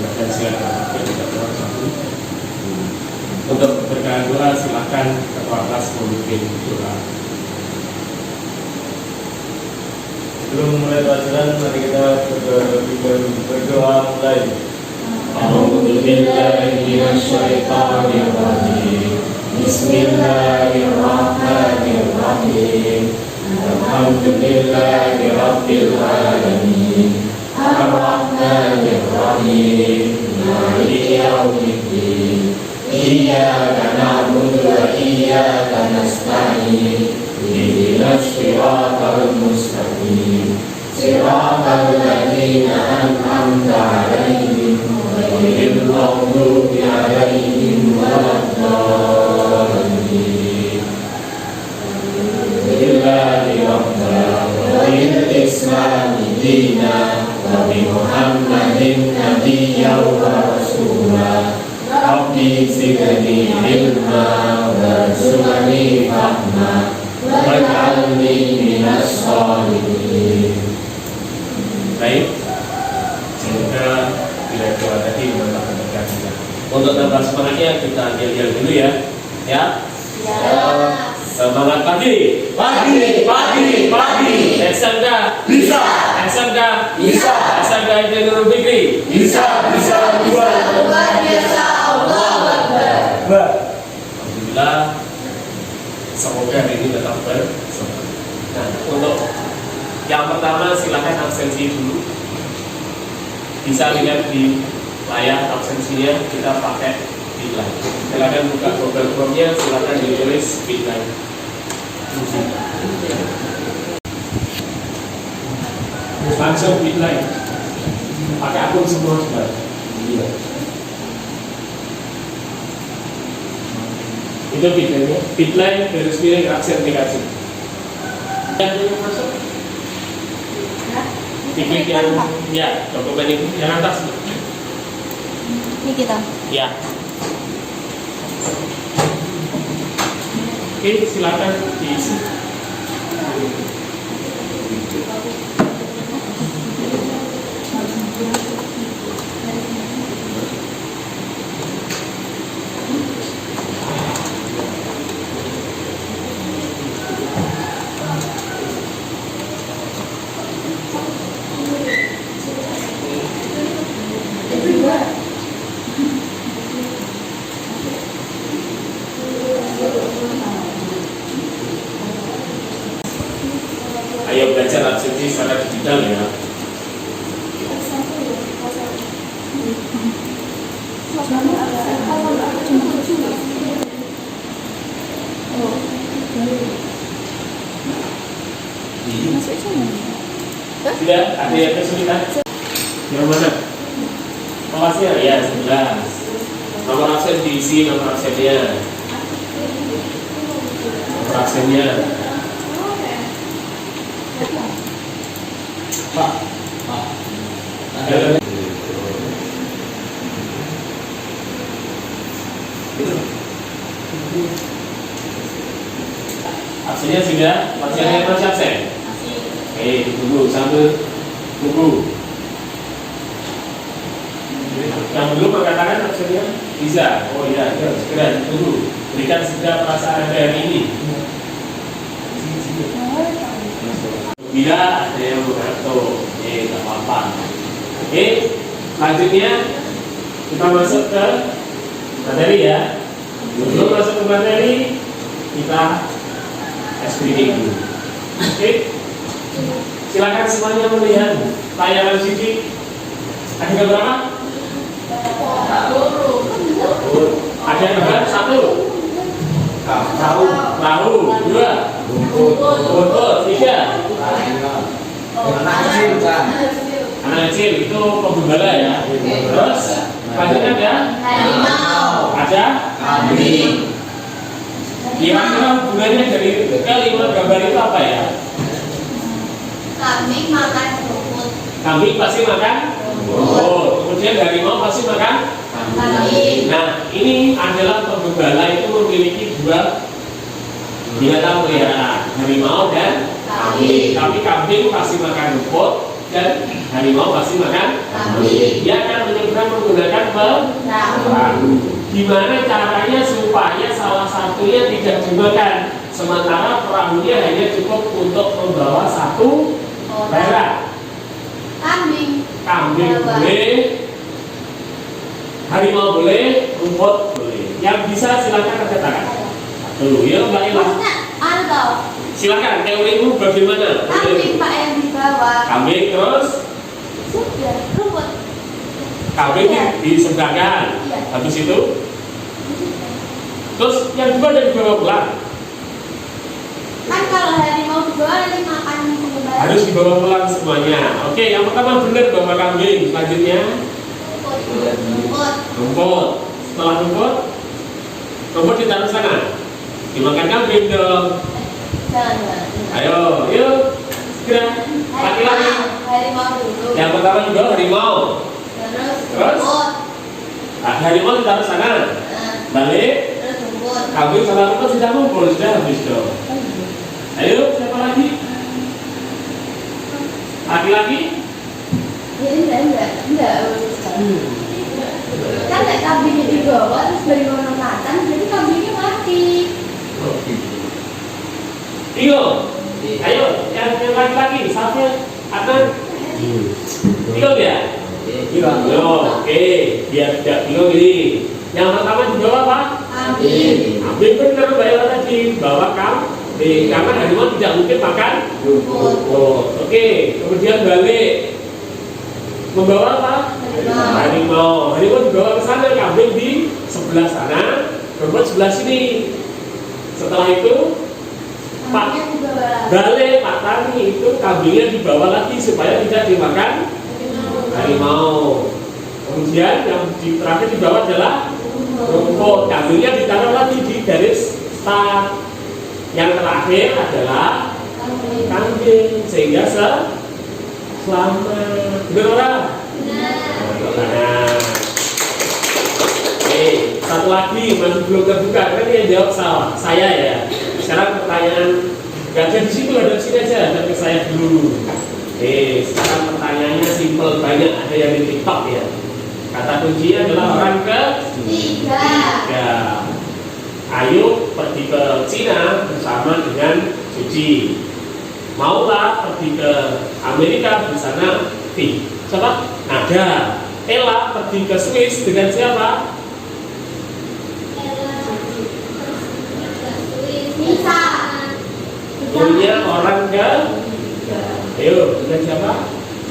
dan silakan kita satu. Untuk berkenan doa silakan ketua kelas memimpin doa. Sebelum mulai pelajaran, mari kita berdoa mulai. A'udzubillahi minasyaitonir rajim. Bismillahirrahmanirrahim. Alhamdulillahi rabbil alamin. Ar-Rahmanir Rahim. Maliki yaumiddin. Iyyaka na'budu wa iyyaka nasta'in. Ihdinas siratal mustaqim. Siratal ladzina an'amta 'alaihim ghairil maghdubi 'alaihim waladdallin. Billahi rabbil islami dina wa bi Muhammadin nabiyyan wa rasulah. Rabbi zidni ilma warzuqni fahma waj'alni minas sholihin. Baik, semoga bila doa tadi mendapatkan berkat juga. Untuk tambah semangatnya kita yel-yel dulu ya. Ya. Semangat pagi. SMK Bisa. SMK Bisa. SMK itu Nurul Fikri. Bisa dua. Luar biasa. Allahu Akbar. Alhamdulillah. Semoga hari ini tetap bersemangat. Nah, untuk yang pertama silakan absensi dulu. Bisa lihat di layar absensinya, kita pakai Bitline. Silakan buka Google Chrome-nya, silakan ditulis Bitline. Langsung Bitline. Pakai akun semua sudah. Iya. Itu Bitline-nya. Bitline garis miring absentikasi. Yang masuk. Diklik yang ya dokumen itu yang atas. Ini kita. Ya. Oke, silakan diisi. Ayo belajar absensi secara digital ya. Tidak ada yang kesulitan. Yang mana? Kelasnya ya 11. Nomor absen diisi nomor absennya. Nomor absennya. Pak. Ada. Absennya sudah, absennya masih absen. Tunggu sambil tunggu. Yang belum mengatakan absennya bisa. Oh iya, segera tunggu. Berikan segera perasaan Anda hari ini. Bila ada yang berkartu, tak apa-apa. Oke, selanjutnya kita masuk ke materi ya. Sebelum masuk ke materi, kita screening dulu. Oke, silakan semuanya melihat layanan CD. Ada berapa? Ada gambar satu. Tahu. Dua. Buntut. Tiga. Anak kecil itu pembela ya. Terus selanjutnya ada harimau. Ada kambing. Kira-kira hubungannya dari kelima gambar itu apa ya? Kambing makan rumput. Kambing pasti makan rumput. Kemudian harimau pasti makan kambing. Nah, ini adalah pembela itu memiliki dua binatang peliharaan, harimau dan kambing. Tapi kambing pasti makan rumput dan harimau pasti makan kambing. Dia akan menyeberang dengan menggunakan perahu. Gimana caranya supaya salah satunya tidak dimakan, sementara perahunya hanya cukup untuk membawa satu barang? Kambing. Kambing boleh, harimau boleh, rumput boleh. Yang bisa silakan angkat tangan. Dulu ya Mbak Ila. Maksudnya atau Silakan teorimu bagaimana? kambing Pak yang dibawa. Kambing terus Sudah, rumput. kambing Iya. diseberangkan. Iya. Habis itu terus yang kedua dari dibawa pulang. Kan kalau harimau dibawa nanti makan pengembara. Harus dibawa pulang semuanya. Oke, yang pertama benar bawa kambing. Selanjutnya Rumput. rumput. Setelah rumput ditaruh sana. Dimakan kambing dong. Jangan. Ayo, yuk. Segera. Laki-laki. Harimau dulu. Yang pertama dibawa harimau. Terus Terus? rumput. Nah, harimau ditaruh sana. Nah, Balik. terus rumput. Kambing sama rumput sudah ngumpul, sudah habis dong. Ayo, siapa lagi? Laki-laki? Jadi saya enggak. Kan nek kambingnya dibawa terus dari mana makan, jadi kambingnya mati. Tio, ayo, yang laki-laki, siapa? Akan? Tio ya? Yo, oke, biar tidak bingung ini. Yang pertama dibawa apa? Kambing. Kambing benar Mbak Ella tadi, bawa kambing karena harimau tidak mungkin makan Rumput. rumput. Oke, kemudian balik membawa apa? Harimau. Harimau dibawa ke sana, kambing di sebelah sana, rumput sebelah sini. Setelah itu Kambingnya dibawa. balik Pak Tani itu kambingnya dibawa lagi supaya tidak dimakan harimau. Kemudian yang terakhir dibawa adalah rumput. Kambingnya ditaruh lagi di garis start. Yang terakhir adalah kambing sehingga selamat. Benar orang? Nah. Oke, satu lagi masih belum terbuka. Kan yang jawab saya ya. Sekarang pertanyaan nggak ada di situ, ada di sini aja. Tapi saya dulu. Oke, sekarang pertanyaannya simpel, banyak ada yang di TikTok ya. Kata kuncinya adalah orang Tiga. ketiga. Ayo pergi ke Cina bersama dengan Suci. Maulah pergi ke Amerika bersama siapa? Nada. Ella pergi ke Swiss dengan siapa? Bisa. Punya orang ke ayo dengan siapa?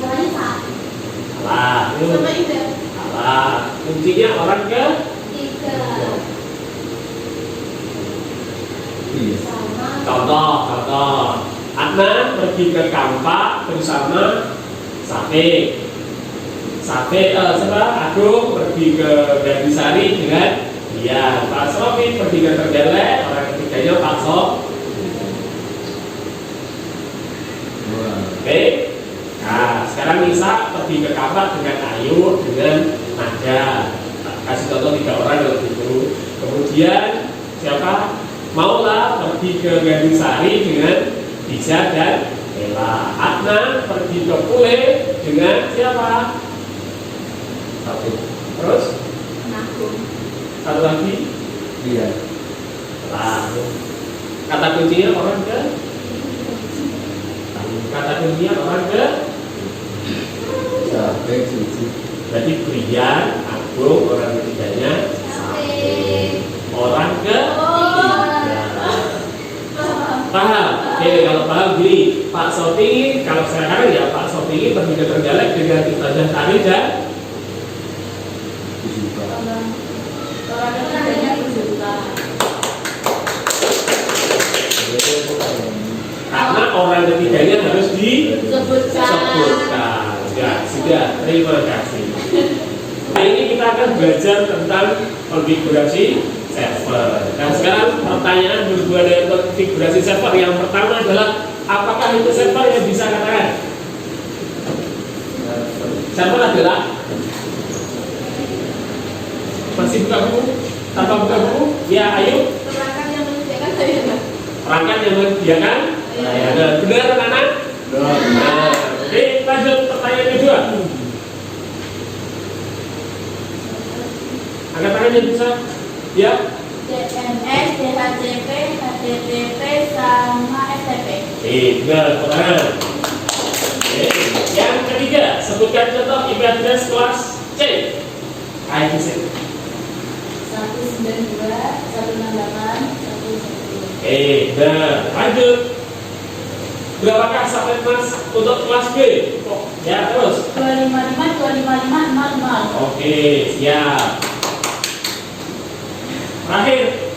Bisa. Alah, ayo. Sama Ida. Alah, kuncinya orang ke Tiga. Sama. contoh. Adnan pergi ke Kampak bersama Safe. Siapa? Agung pergi ke Gadisari dengan dia. Pak Sofi pergi ke Terdelek, orang ketiganya Pak Sof. Oke. Nah, sekarang Nisa pergi ke Kampak dengan Ayu dengan Nada. Kasih contoh 3 orang kalau gitu. Kemudian siapa? Maulah pergi ke Gadisari dengan Bisa dan Ella. Adnan pergi ke Pule dengan siapa? Terus Nanggung. satu lagi. Nah, kata kuncinya orang ke. Kata kuncinya orang ke. Berarti Brian, Agung, orang ketiganya orang ke. Paham? Oke, kalau paham gini, Pak Sofi, kalau sekarang ya Pak Sofi pergi ke Trenggalek dengan Ustazah Tari dan Orang ketiganya berjuta. karena orang ketiganya harus disebutkan. Ya, sudah, terima kasih. Nah, ini kita akan belajar tentang konfigurasi server. Nah, sekarang pertanyaan berhubungan dengan konfigurasi server. Yang pertama adalah apakah itu server yang bisa katakan? Server adalah masih buka buku? Tanpa buka buku? Ya, ayo. Perangkat yang menyediakan layanan. Perangkat yang menyediakan layanan. Benar, anak-anak? Nah, oke, lanjut pertanyaan kedua. yang bisa? Ya. DNS, DHCP, HTTP, sama FTP. Benar. Oke. Yang ketiga, sebutkan contoh IP address kelas C. IPC. 192.168.112. Benar. Lanjut. Berapakah subnet mas untuk kelas B? Ya, terus. 255.255.00. Oke, siap. Terakhir.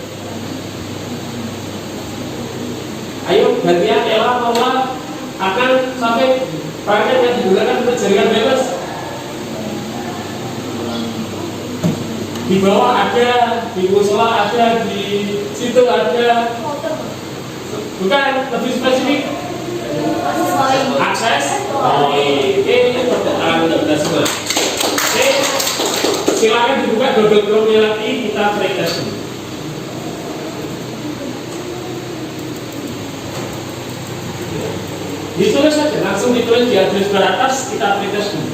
Ayo, gantian Ella, Paula akan sampai perangkat yang digunakan untuk jaringan bebas. Di bawah ada, di musola ada, di situ ada. Bukan, lebih spesifik. Akses. Oke, tangan kita semua. Oke, silakan dibuka Google Chrome-nya lagi, kita pretest dulu. Ditulis saja, langsung ditulis di address bar atas, kita pretest dulu.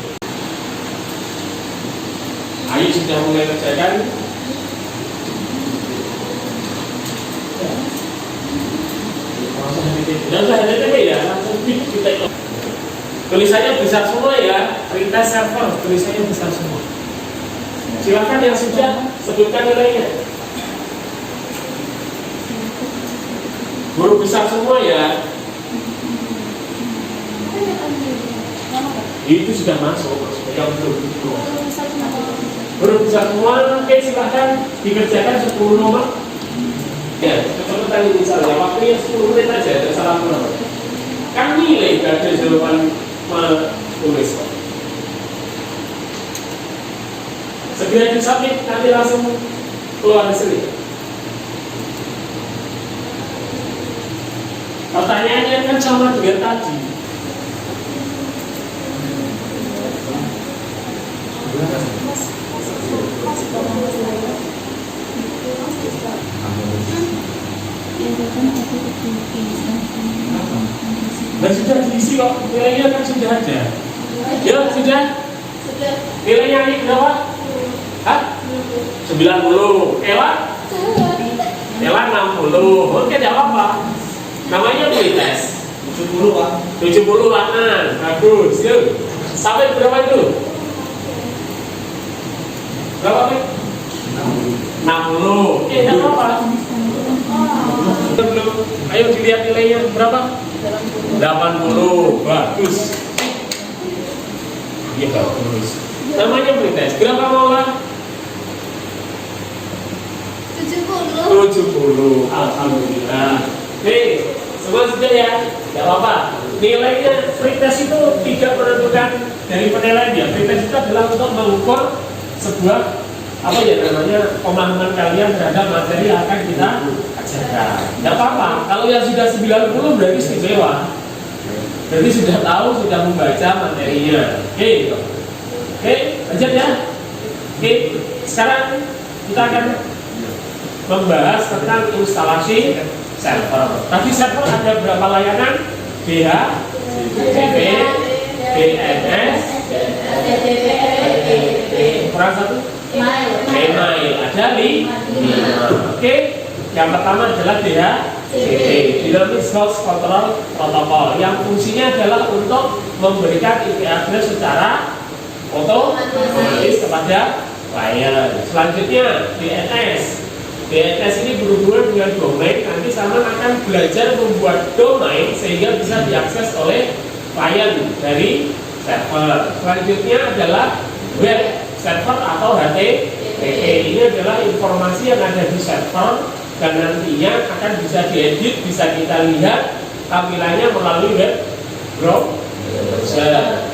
Ayo sudah mulai kerjakan. Tidak usah HTTP ya, langsung kita ikut. Tulisannya besar semua ya, perintah server tulisannya besar semua. Silakan yang sudah sebutkan nilainya. Huruf besar semua ya. Itu sudah masuk, yang belum. Huruf besar semua, oke silahkan dikerjakan 10 nomor. Ya, cepetan ini misalnya, waktunya 10 menit aja, ada salah nomor. Kan nilai gak ada jawaban menulis kok. Segera disubmit, nanti langsung keluar hasilnya. Pertanyaannya kan sama dengan tadi. Dan sudah diisi kok, nilainya kan sudah ada. Ya, sudah? Sudah. Nilainya ini berapa? Hah? 90. Ella? Ella 60. Oke, tidak apa-apa. Namanya pretest. 70 Pak. 70 lanan. Bagus, yuk. Sampai berapa itu? Berapa, Pak? 60. Oke, tidak apa-apa. Belum. Ayo dilihat nilainya berapa? 80. Bagus. Iya, bagus. Namanya pretest. Berapa Maula? 70. Alhamdulillah. Nih, semua sudah ya? Tidak apa-apa. Nilainya pretest itu tidak menentukan dari penilaiannya. Pretest itu adalah untuk mengukur sebuah apa ya namanya pemahaman kalian terhadap materi yang akan kita ajarkan. Tidak apa-apa. Kalau yang sudah 90 berarti istimewa. Berarti sudah tahu, sudah membaca materinya. Oke, lanjut ya. Oke, sekarang kita akan membahas tentang instalasi server. Tadi server ada berapa layanan? DH, DB, DNS, kurang satu? Email. Ada 5. Oke, yang pertama adalah DHCP, Dynamic Host Control Protocol, yang fungsinya adalah untuk memberikan IP address secara otomatis kepada klien. Selanjutnya DNS. DNS ini berhubungan dengan domain. Nanti sama akan belajar membuat domain sehingga bisa diakses oleh klien dari server. Selanjutnya adalah web server atau HTTP. Ini adalah informasi yang ada di server dan nantinya akan bisa diedit, bisa kita lihat tampilannya melalui web browser.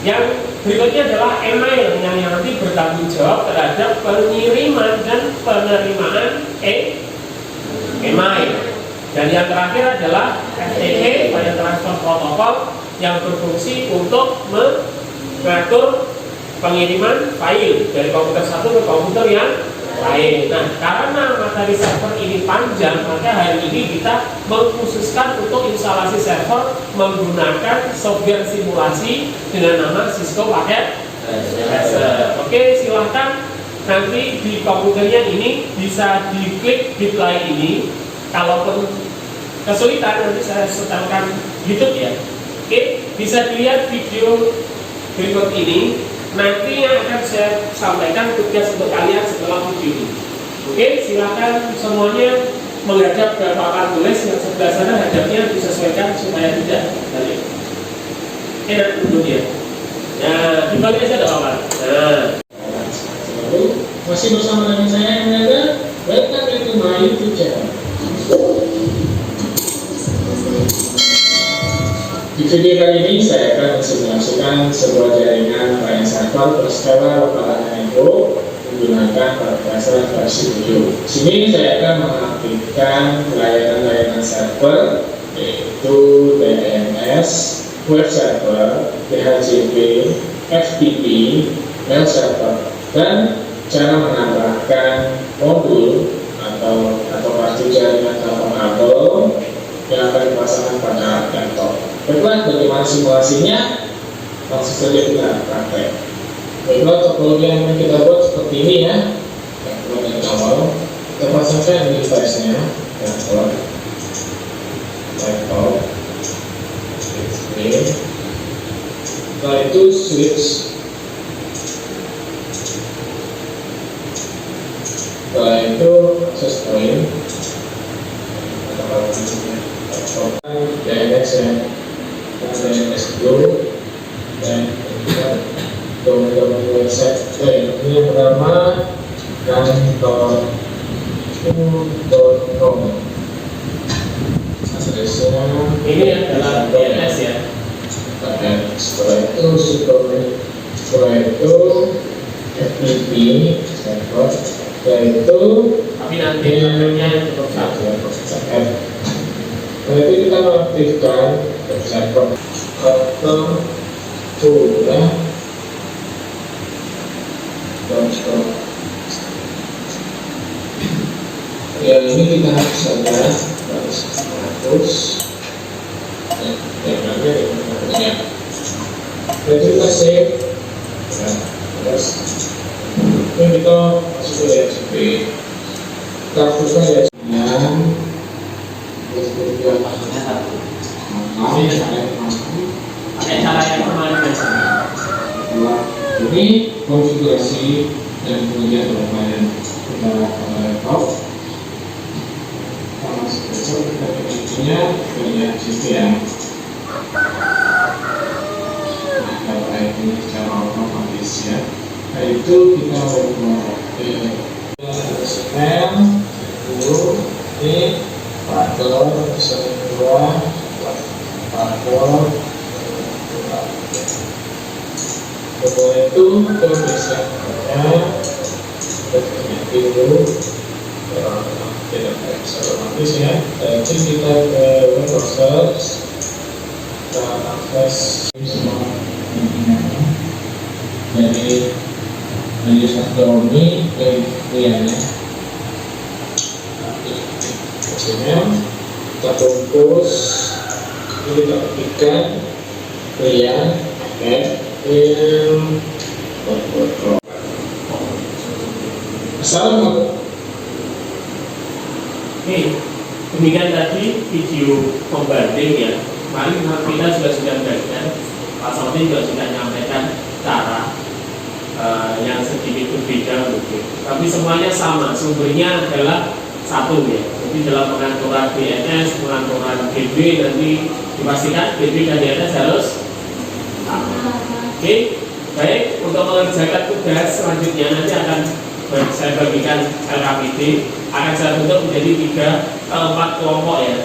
Yang berikutnya adalah email yang nanti bertanggung jawab terhadap pengiriman dan penerimaan email. Dan yang terakhir adalah FTP, File Transfer Protocol, yang berfungsi untuk mengatur pengiriman file dari komputer satu ke komputer yang lain. Nah, karena materi server ini panjang, maka hari ini kita mengkhususkan untuk instalasi server menggunakan software simulasi dengan nama Cisco Packet Tracer. Oke, silahkan nanti di komputernya ini bisa diklik bitline ini. Kalaupun kesulitan nanti saya setelkan YouTube ya. Oke, bisa dilihat video berikut ini. Nanti yang akan saya sampaikan tugas untuk kalian setelah video ini. Oke, silakan semuanya menghadap ke papan tulis yang sebelah sana, hadapnya disesuaikan supaya tidak balik. Enak duduk ya. Nah, dibalik aja ada apa? Nah, masih bersama dengan saya Nanda. Welcome to my YouTube channel. Di video kali ini saya akan mensimulasikan sebuah jaringan client server berskala lokal Nego menggunakan processor versi 7. Di sini saya akan mengaktifkan layanan-layanan server yaitu DNS, web server, DHCP, FTP, mail server, dan cara menambahkan modul atau kartu jaringan telepon kabel yang akan dipasangkan pada laptop. Baiklah, bagaimana simulasinya? Langsung saja kita praktek. Baiklah, topologi yang kita buat seperti ini ya. Yang perlu dari awal kita pasangkan di device-nya, laptop, display. Setelah itu switch. Setelah itu access point. DNS ya, DNS dulu, dan domain website. Ini yang pertama kantor.com. Aksesnya ini adalah DNS ya. Dan setelah itu subdomain, setelah itu FTP server, setelah itu Tapi nanti namanya cukup satu. Nanti kita mengaktifkan server atau tool ya. Ya, ini kita harus saja harus menghapus ya. Jadi kita save ya, terus ini kita masuk ke DHCP, kita hapuskan DHCP-nya. Pakai cara yang kemarin biasanya. Ini konfigurasi dan kemudian bermain kita laptop. Besok kita intinya banyak sisi ya. Data ini secara otomatis ya. Nah itu kita berbuat email dulu ini paddle kedua paddle. Setelah itu kita bisa dulu tidak bisa otomatis ya. Jadi kita ke web browser, kita akses semua dari user domain ke kliennya. Kita bungkus, kita ketikkan klien, Assalamualaikum. Oke, demikian tadi video pembanding ya. Kemarin kita sudah belajar, Pak Sony juga sudah menyampaikan cara yang sedikit berbeda mungkin. Tapi semuanya sama, sumbernya adalah satu ya. Jadi dalam pengaturan DNS, pengaturan DB nanti dipastikan DB dan DNS harus sama. Oke, baik, untuk mengerjakan tugas selanjutnya nanti akan saya bagikan LKPD, akan saya bentuk menjadi 4 kelompok ya.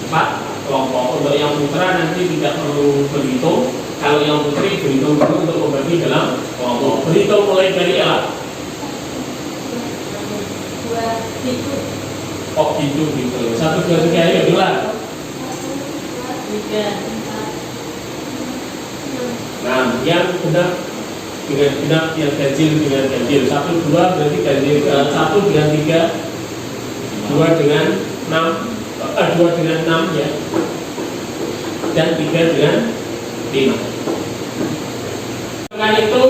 4 kelompok. Untuk yang putra nanti tidak perlu berhitung, kalau yang putri berhitung dulu untuk membagi dalam kelompok. Berhitung mulai dari A. Oh gitu. 1, 2, 3 ayo duluan. 6. Yang genap dengan genap, yang ganjil dengan ganjil. 1, 2 berarti ganjil. 1 dengan 3, 2 dengan 6, 2 dengan 6 ya, dan 3 dengan 5. Dengan itu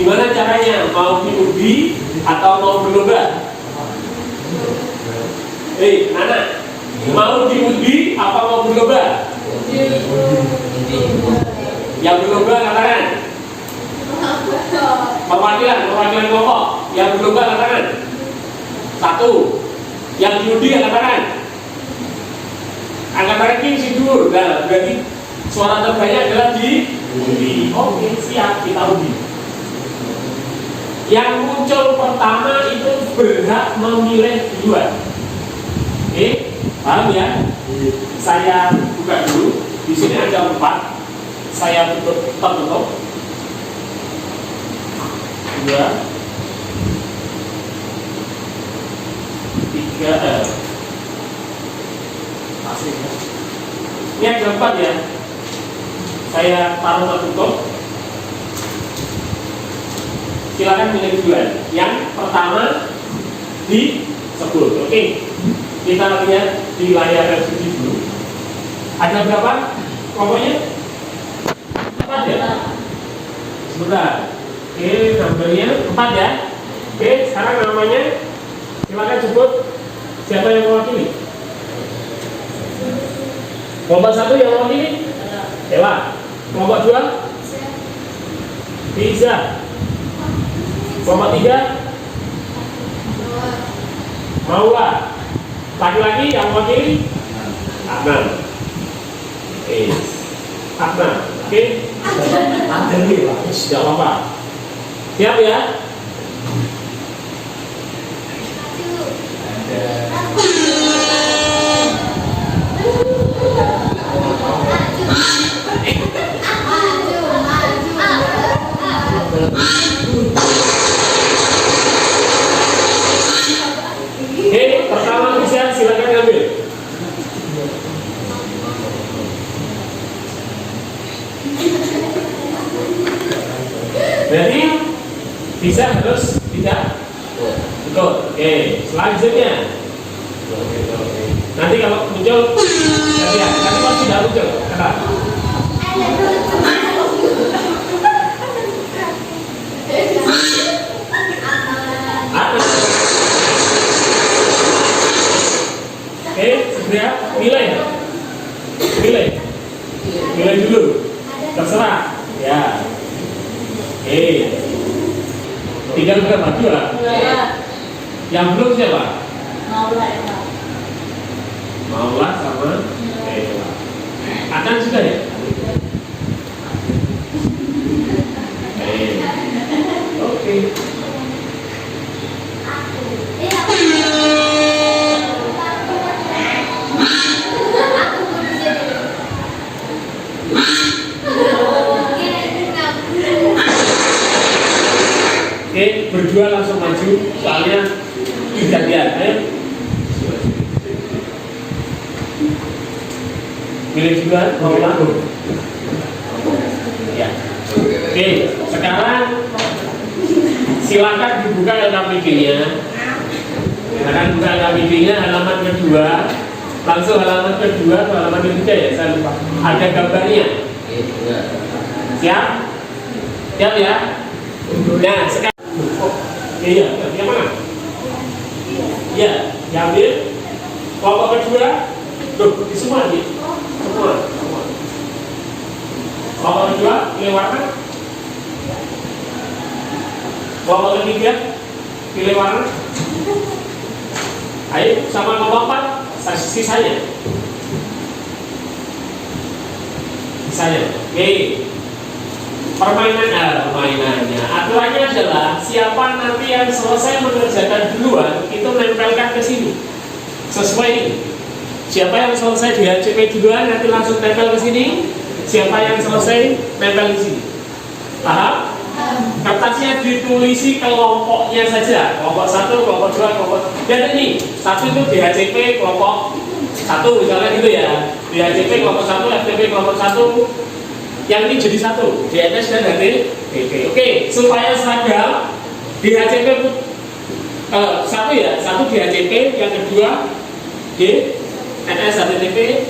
Gimana caranya? Mau diundi atau mau berlomba? Anak, mau diundi apa mau berlomba? Yang berlomba katakan. Perwakilan kelompok. Yang berlomba katakan. 1. Yang diundi katakan. Angkat tangan kiri dulu. Nah, berarti suara terbanyak adalah diundi. Oke, siap, kita undi. Yang muncul pertama itu berhak memilih duluan. Oke, paham ya? Saya buka dulu. Di sini ada 4. Saya tutup. 2, 3. Masih ya. Ini ada 4 ya. Saya taruh tertutup. Silakan pilih duluan. Yang pertama disebut. Oke. Kita lihat di layar LCD dulu. Ada berapa kelompoknya? 4 ya? Sebentar. Oke, nomornya 4 ya. Oke, sekarang namanya silakan sebut siapa yang mewakili. Kelompok 1 yang mewakili? Dewa. Kelompok 2? Bisa. Kelompok 3? Maula. Laki-laki yang mewakili? Adnan. Adnan. Oke. Adnan nih, Pak. Tidak apa-apa. Siap ya? Oke, pertama bisa silakan ambil. Berarti bisa harus tidak betul. Oke, selanjutnya nanti kalau muncul nanti kalau tidak muncul kata. Oke, segera pilih dulu, terserah ya. Oke, tinggal berapa? 2. Yang belum siapa? Maula sama Dewa. Akan sudah ya? Oke. Oke, berdua langsung maju, soalnya gantian. Ayo. Pilih juga, mau langsung. Ya. Oke, sekarang silakan dibuka LKPD-nya. Silakan buka LKPD-nya halaman kedua. Langsung halaman kedua atau halaman ketiga ya, saya lupa. Ada gambarnya. Siap? Siap ya? Nah, sekarang iya, yang mana? Iya, diambil. Kelompok kedua, di semua nih. Semua. Kelompok kedua, pilih warna. Kelompok ketiga, pilih warna. Ayo, sama kelompok 4, sisanya. Oke. Permainannya, aturannya adalah siapa nanti yang selesai mengerjakan duluan itu nempelkan ke sini sesuai ini. Siapa yang selesai di HCP duluan nanti langsung tempel ke sini. Siapa yang selesai nempel di sini. Paham? Kertasnya ditulisi kelompoknya saja. Kelompok 1, kelompok 2, kelompok. Dan ini 1 itu di HCP kelompok 1 misalnya gitu ya. Di HCP kelompok 1, FTP kelompok 1. Yang ini jadi 1, DNS dan HTTP. Oke, supaya seragam di HCP 1 ya, 1 di HCP, yang kedua di DNS, HTTP,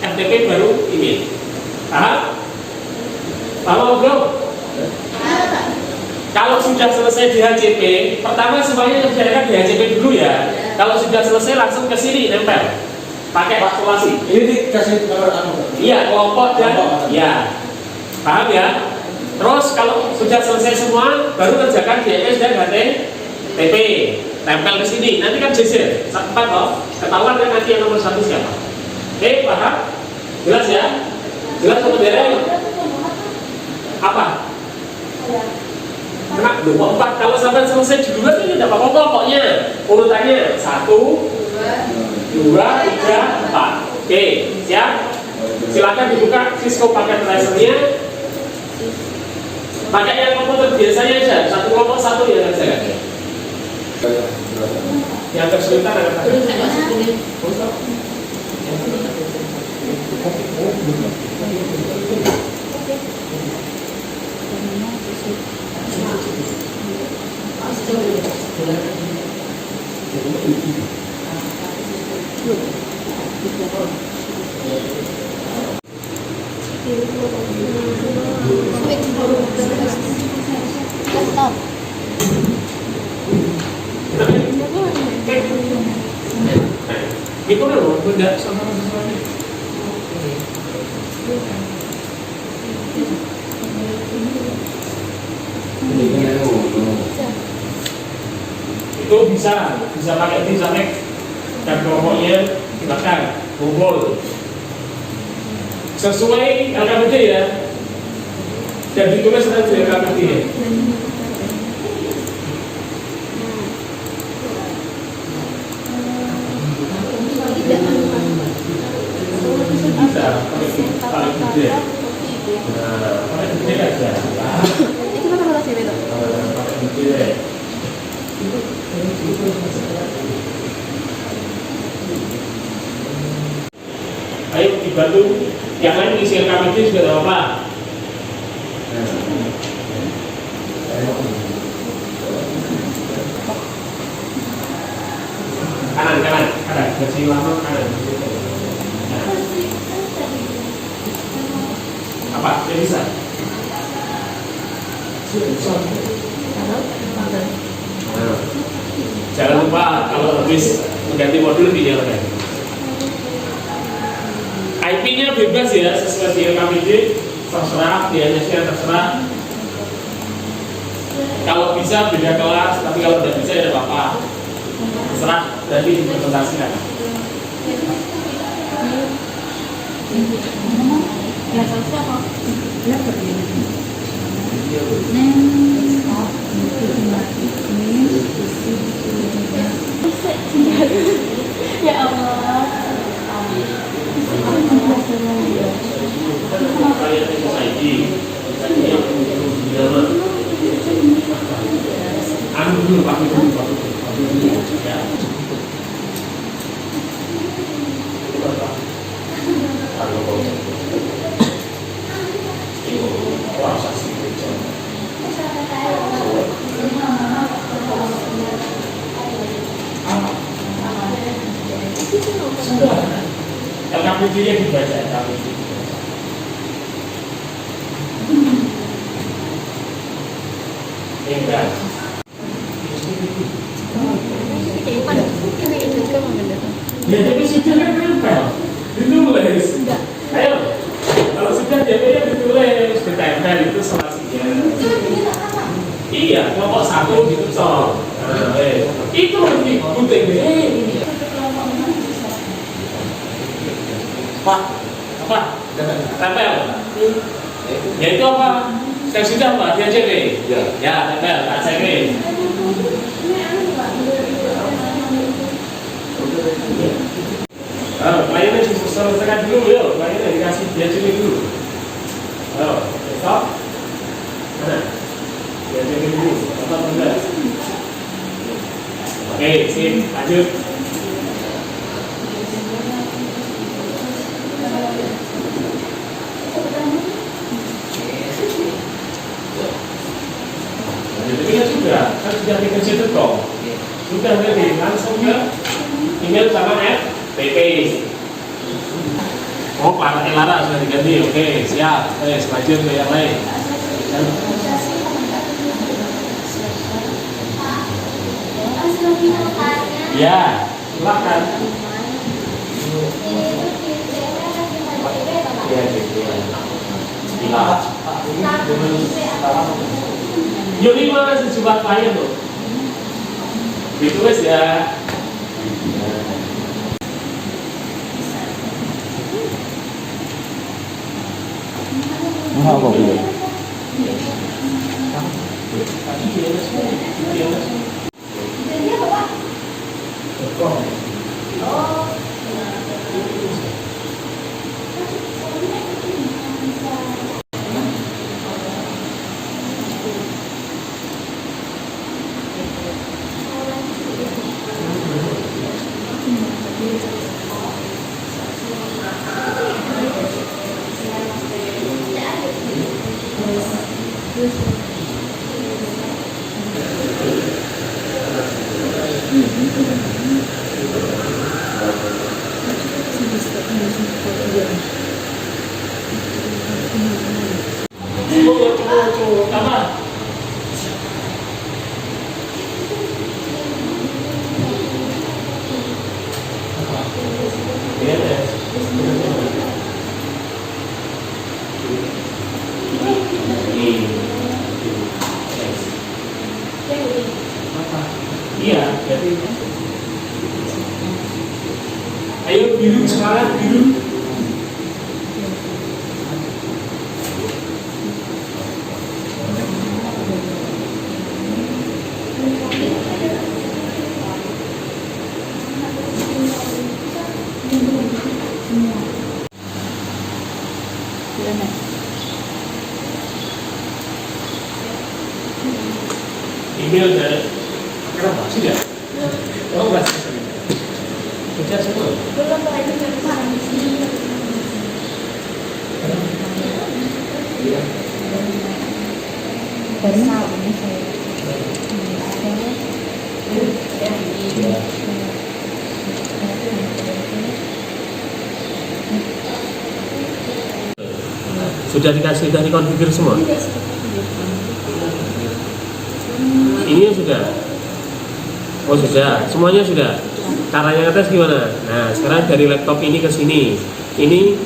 FTP baru ini. Paham? Paham belum? Kalau sudah selesai di HCP, pertama semuanya kerjakan di HCP dulu ya. Kalau sudah selesai langsung ke sini nempel, pakai kalkulasi. Ini dikasih Iya, kelompok dan ya, paham ya? Terus kalau sudah selesai semua, baru kerjakan DMS dan HTTP, tempel ke sini. Nanti kan geser, empat loh. Ketahuan kan nanti yang nomor 1 siapa? Oke, paham? Jelas ya? Jelas sebenarnya? Apa? Kena 24. Kalau sampai selesai duluan ini tidak apa-apa pokoknya. Urutannya 1, 2, 3, 4. Oke, siap? Silakan dibuka Cisco paket tracernya. Pakai yang komputer biasanya aja. Satu kelompok satu yang kerjakan. Yang kesulitan ada apa? Stop. Itu loh, benda sama sesuatu. Itu bisa pakai tim sampai dan kelompoknya silakan kumpul sesuai LKPD ya, dan ditulis nanti di LKPD ya. Bisa pakai gede. Nah, pakai gede aja. Itu kan apa sih itu? Pakai gede. Ayo dibantu yang lain ngisi LKPD sudah tahu apa? Kanan, versi lama kanan. Apa? Tidak bisa. Jangan lupa kalau habis mengganti modul dinyalakan. IP-nya bebas ya, sesuai di LKPD, terserah, DNS-nya terserah. Kalau bisa beda kelas, tapi kalau tidak bisa ya tidak apa-apa. Terserah, nanti dipresentasikan. Ya, selesai apa? Ya Allah. Anu dulu, Pak dulu. Ya. LKPD-nya dibaca LKPD. Enggak. Ya tapi sudah kan nempel, ditulis. Ayo, kalau sudah DP-nya ditulis, ditempel itu selasinya. Iya, kelompok 1 gitu cok. Itu lebih penting deh. Pak, apa? Tempel. Ya itu apa? Yang sudah Pak, di ACP? Ya, tempel, ACP. Kliennya diselesaikan dulu yuk, kliennya dikasih di ACP dulu. Stop. Mana? Di ACP dulu, stop enggak? Oke, sip, lanjut. Jadi sudah, kan sudah bikin situ kok. Sudah nanti langsung ke email sama FTP. Oh, Pak Elara sudah diganti. Oke, siap. Lanjut ke yang lain. Ya, silakan. Ya, gitu. Bila. Yuri mana sih coba tanya tuh? Ditulis ya. Apa bu? Tunggu, apa? Iya, jadi ayo biru sekarang biru. Email dari kenapa sudah? Oh enggak sudah semua. Belum lagi kemarin di sini. Sudah dikonfigurasi semua. Ini sudah. Oh sudah, semuanya sudah. Caranya ngetes gimana? Nah sekarang dari laptop ini ke sini. Ini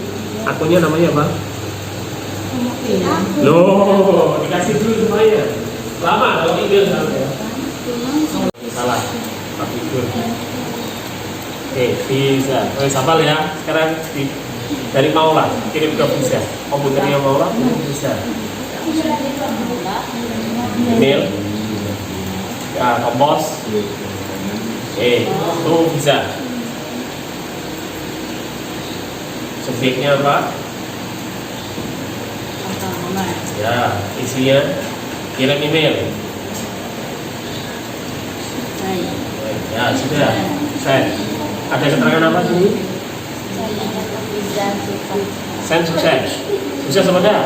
akunnya namanya apa? Loh, dikasih dulu semuanya. Lama kalau email salah. Konfigur. Oke, bisa. Hafal ya. Sekarang dari Maula kirim ke bisa. Komputernya Maula bisa. Email. Ya, kompos. Itu bisa. Subjeknya apa? Ya, isinya kirim email. Ya, sudah. Send. Ada keterangan apa sini? Send sukses. Sukses apa enggak?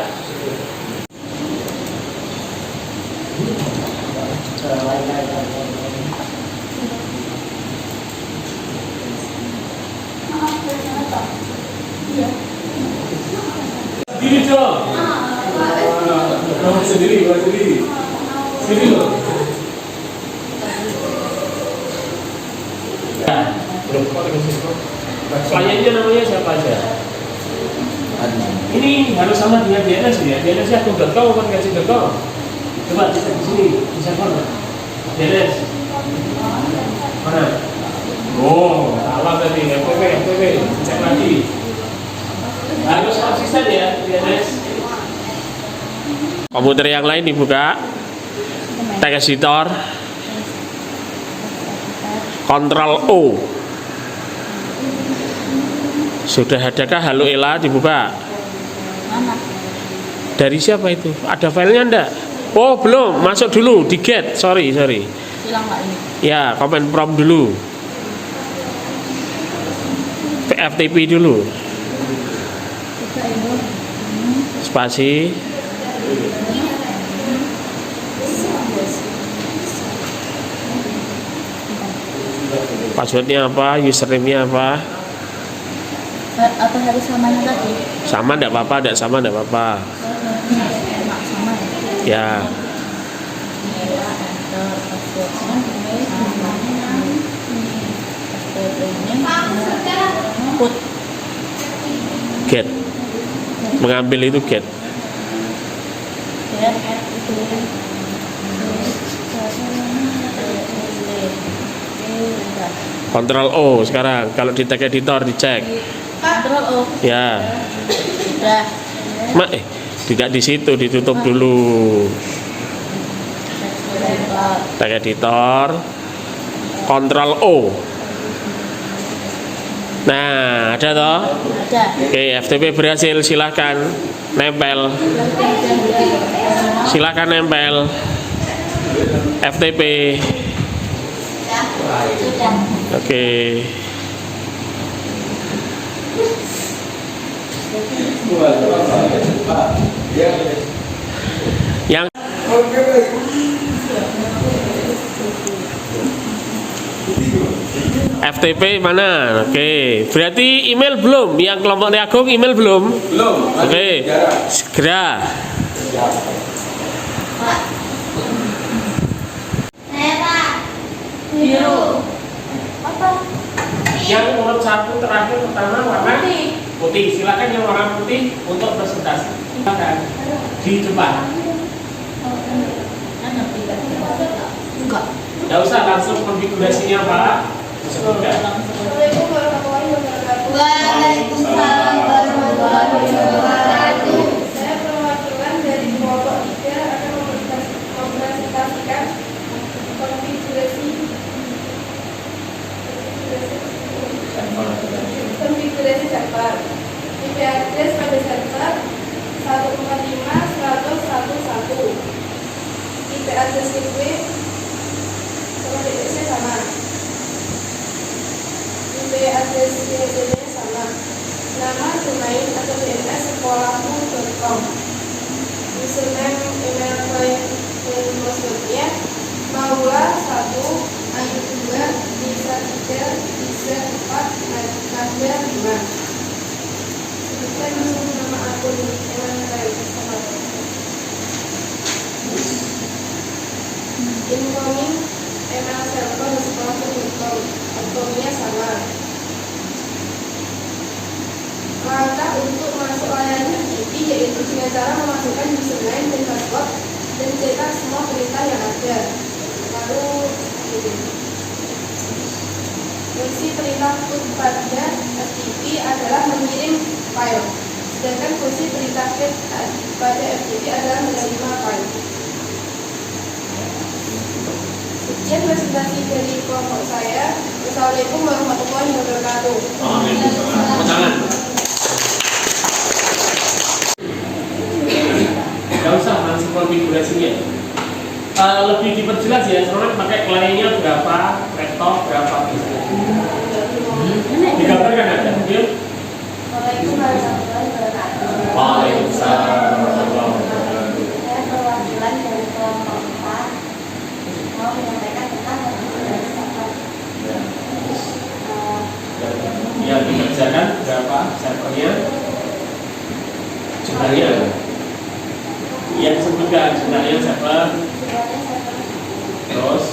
Sendiri dong. Kamu sendiri, kamu sendiri. Sini loh. Ya, belum. Kliennya namanya siapa aja? Ini harus sama dengan DNS ya. DNS-nya aku.com atau kasih.com. Coba cek di sini, di server. DNS. Mana? Oh, salah tadi. FTP. Cek lagi. Harus konsisten ya, DNS. Komputer yang lain dibuka. Text editor. Ctrl O. Sudah adakah Halo Ella dibuka? Mana? Dari siapa itu? Ada filenya enggak? Oh belum, masuk dulu di get. Sorry. Hilang nggak ini? Ya, command prompt dulu. FTP dulu. Spasi. Passwordnya apa? Username-nya apa? Atau harus samanya tadi? Sama enggak apa-apa, enggak sama enggak apa-apa. Sama ya? Ya. Put. Get. Mengambil itu get. Ya. Kontrol O sekarang. Kalau di tag editor dicek. Kontrol O. Ya. Udah. Tidak di situ, ditutup dulu. Tag editor. Kontrol O. Nah, ada toh? Ada. Oke, FTP berhasil, silahkan nempel. Silahkan nempel FTP. Sudah. Oke. Yang FTP mana? Oke, berarti email belum? Yang kelompok Agung email belum? Belum. Oke, segera. Merah. Biru. Apa? Yang nomor 1 terakhir pertama warna putih. Silakan yang warna putih untuk presentasi. Silakan di depan. Enggak. Nggak usah langsung konfigurasinya Pak. Sebutkan. Assalamualaikum warahmatullahi wabarakatuh. Waalaikumsalam warahmatullahi wabarakatuh. Saya perwakilan dari kelompok 3 akan mempresentasikan konfigurasi server. IP address pada server 145.100.1. IP address gateway sama DNS sama. IP address DNS sama. Nama domain atau DNS sekolahmu.com. Username email client dan passwordnya Maula 1, Ayu 2, Bisa 3, Bisa 4, Nada 5. Sebutkan langsung nama akun email client sama. Incoming email server sekolahmu.com. Akunnya sama. Langkah untuk masuk layanan FTP yaitu dengan cara memasukkan username dan password dan cetak semua perintah yang ada. Lalu fungsi perintah put pada FTP adalah mengirim file, sedangkan fungsi perintah get pada FTP adalah menerima file. Sekian presentasi dari kelompok saya. Wassalamualaikum warahmatullahi wabarakatuh. Jangan. Nggak usah langsung konfigurasinya. Lebih diperjelas ya, sekarang pakai kliennya berapa, laptop berapa gitu. Digambarkan ada, yuk. Assalamualaikum warahmatullahi wabarakatuh. Waalaikumsalam warahmatullahi wabarakatuh. Saya perwakilan dari kelompok 4 mau menyampaikan tentang konfigurasi server. Yang dikerjakan berapa servernya? Jumlahnya. Yang disebutkan jumlahnya server. Terus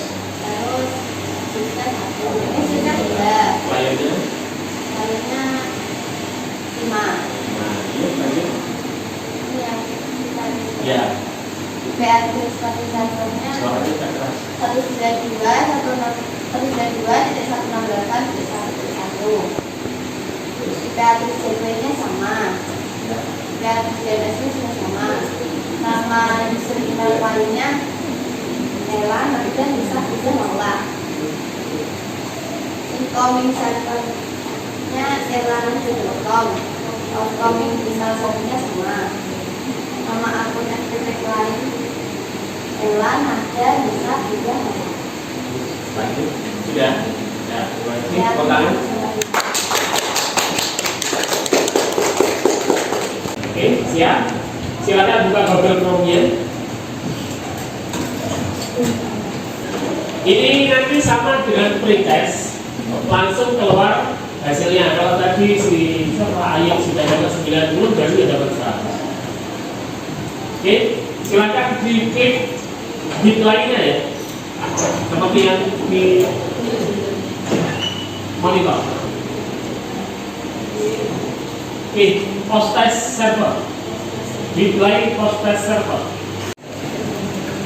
Bisa 1, ini bisa 2, kliennya. lainnya 5. Nah, yuk lanjut. Ini yang bisa Ya, IP address pada servernya suaranya tak keras. 192.168.1.1. IP address gateway-nya sama. Ya. IP address DNS-nya juga sama. Nama user email file-nya Ella, dan bisa Maula. Incoming server-nya ella.com. Outgoing bisa servernya sama. Nama akun FTP lain Ella, Nada, bisa juga Maula. Lanjut. Sudah. Ya, terima kasih. Tepuk tangan. Oke, siap. Silakan buka Google Chrome-nya. Ini nanti sama dengan pretest, langsung keluar hasilnya. Kalau tadi si ayat sudah dapat 90, baru sudah dapat 100. Oke, silakan diklik bit lainnya ya, seperti yang di monitor. with postage server. Reply postage server.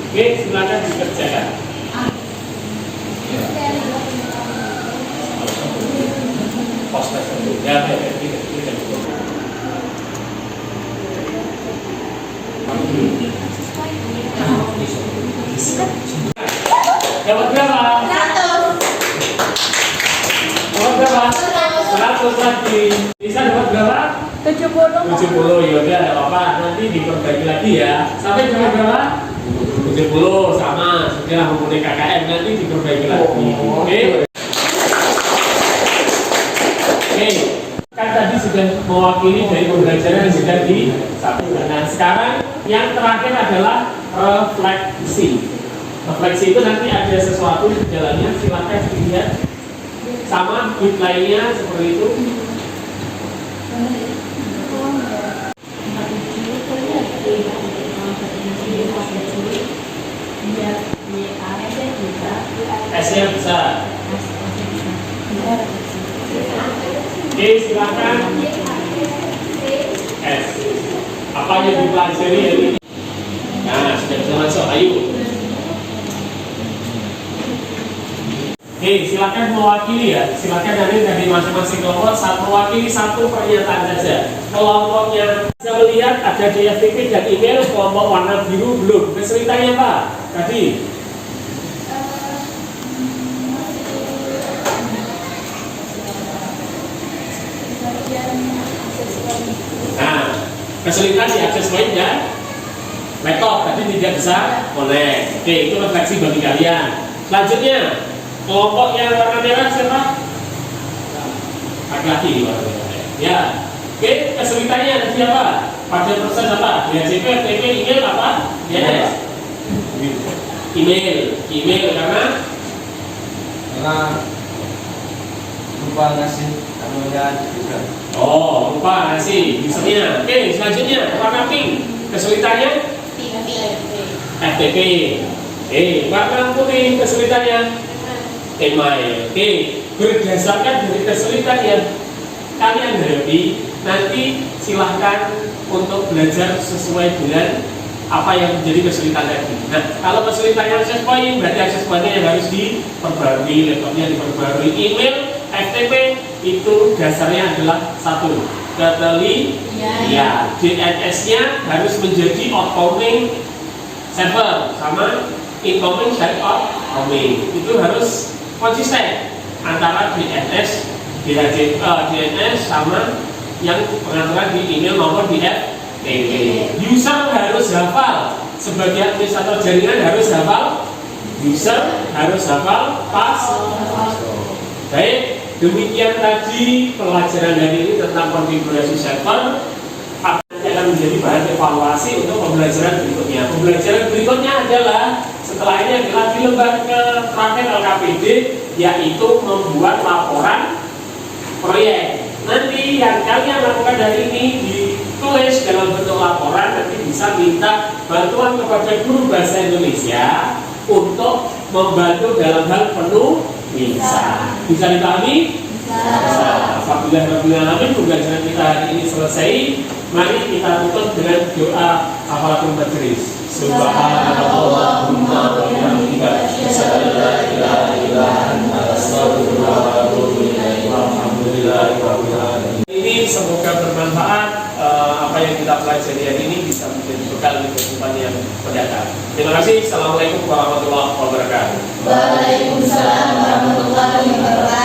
Oke, silakan dikerjakan. Postage server. Ya, dapat berapa? 100 lagi. Bisa dapat berapa? 70. 70. Ya udah, enggak apa-apa. Nanti diperbaiki lagi ya. Sampai dapat berapa? 70 sama. Sudah mempunyai KKM, nanti diperbaiki lagi. Oke. Oke. Kan tadi sudah mewakili dari pembelajaran yang sudah disampaikan. Nah, sekarang yang terakhir adalah refleksi. Refleksi itu nanti ada sesuatu di jalannya, silakan dilihat. Sama bit lainnya seperti itu. S-nya besar. Oke, silakan. S. Apa yang dipelajari hari ini? Nah, sudah bisa masuk. Ayo. Oke, silakan mewakili ya. Silakan dari masing-masing kelompok mewakili satu pernyataan saja. Kelompoknya bisa melihat ada di FTP dan email. Kelompok warna biru belum. Kesulitannya apa? Tadi. Nah, kesulitan di akses pointnya. Laptop tadi tidak bisa connect. Oke, itu refleksi bagi kalian. Selanjutnya. Kelompok yang warna merah siapa? Laki-laki warna merah. Ya. Oke, kesulitannya ada siapa? Pada proses apa? DHCP, FTP, email apa? Ya. Email karena lupa ngasih namanya juga. oh, lupa ngasih usernya. Oke, selanjutnya warna pink. Kesulitannya FTP. Warna putih kesulitannya email. Oke, berdasarkan dari kesulitan yang kalian hadapi, nanti silahkan untuk belajar sesuai dengan apa yang menjadi kesulitan tadi. Nah, kalau kesulitannya akses point, berarti akses pointnya yang harus diperbarui, laptopnya diperbarui. Email, FTP itu dasarnya adalah satu, totally ya. DNS-nya harus menjadi outgoing server sama incoming side outgoing. Itu harus konsisten antara DNS, DNS sama yang pengaturan di email maupun di FTP. User harus hafal, sebagai administrator jaringan harus hafal user, harus hafal password. Baik, demikian tadi pelajaran hari ini tentang konfigurasi server. Akan menjadi bahan evaluasi untuk pembelajaran berikutnya. Pembelajaran berikutnya adalah setelah ini adalah di lembaga terakhir LKPD, yaitu membuat laporan proyek. Nanti yang kalian lakukan dari ini ditulis dalam bentuk laporan, nanti bisa minta bantuan kepada guru bahasa Indonesia untuk membantu dalam hal penulisan. Bisa dipahami? Bisa. Alhamdulillah pembelajaran kita hari ini selesai. Mari kita tutup dengan doa kafaratul majlis. Subhanallahumma wa bihamdika asyhadu an la ilaha illa anta astaghfiruka wa atubu ilaik. Alhamdulillahirabbil alamin. Ini semoga bermanfaat. Apa yang kita pelajari hari ini bisa menjadi bekal di kehidupan yang mendatang. Terima kasih. Assalamualaikum warahmatullahi wabarakatuh. Waalaikumsalam warahmatullahi wabarakatuh.